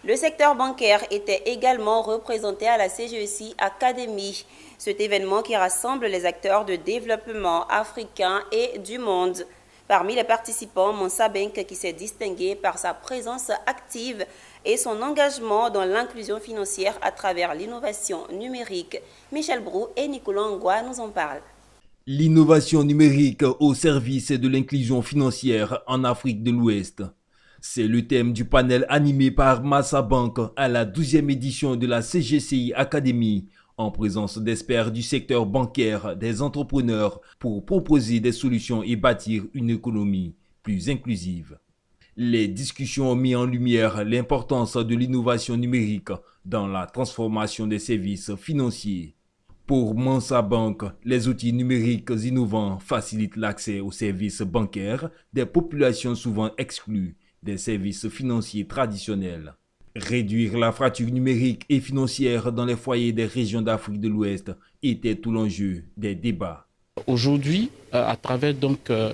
Le secteur bancaire était également représenté à la CGECI Academy. Cet événement qui rassemble les acteurs de développement africain et du monde. Parmi les participants, Monsa Bank qui s'est distingué par sa présence active et son engagement dans l'inclusion financière à travers l'innovation numérique. Michel Brou et Nicolas Ngwa nous en parlent. L'innovation numérique au service de l'inclusion financière en Afrique de l'Ouest. C'est le thème du panel animé par Monsa Bank à la 12e édition de la CGECI Academy, en présence d'experts du secteur bancaire, des entrepreneurs, pour proposer des solutions et bâtir une économie plus inclusive. Les discussions ont mis en lumière l'importance de l'innovation numérique dans la transformation des services financiers. Pour Monsa Bank, les outils numériques innovants facilitent l'accès aux services bancaires des populations souvent exclues des services financiers traditionnels. Réduire la fracture numérique et financière dans les foyers des régions d'Afrique de l'Ouest était tout l'enjeu des débats. Aujourd'hui, à travers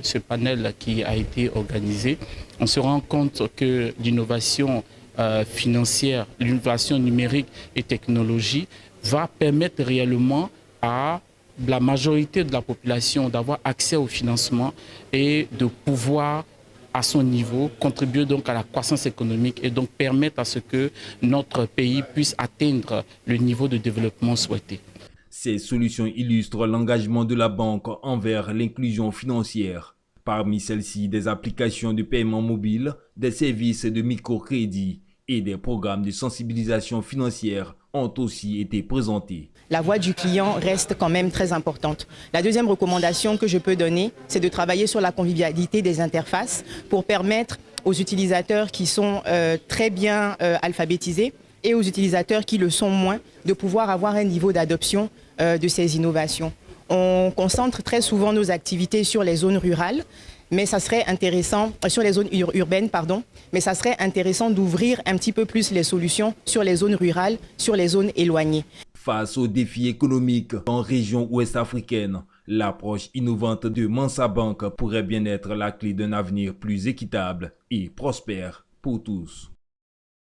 ce panel qui a été organisé, on se rend compte que l'innovation financière, l'innovation numérique et technologie va permettre réellement à la majorité de la population d'avoir accès au financement et de pouvoir à son niveau, contribuer donc à la croissance économique et donc permettre à ce que notre pays puisse atteindre le niveau de développement souhaité. Ces solutions illustrent l'engagement de la banque envers l'inclusion financière. Parmi celles-ci, des applications de paiement mobile, des services de microcrédit et des programmes de sensibilisation financière ont aussi été présentés. La voix du client reste quand même très importante. La deuxième recommandation que je peux donner, c'est de travailler sur la convivialité des interfaces pour permettre aux utilisateurs qui sont très bien alphabétisés et aux utilisateurs qui le sont moins de pouvoir avoir un niveau d'adoption de ces innovations. On concentre très souvent nos activités sur les zones rurales, mais ça serait intéressant, sur les zones urbaines, pardon, mais ça serait intéressant d'ouvrir un petit peu plus les solutions sur les zones rurales, sur les zones éloignées. Face aux défis économiques en région ouest africaine, l'approche innovante de Monsa Bank pourrait bien être la clé d'un avenir plus équitable et prospère pour tous.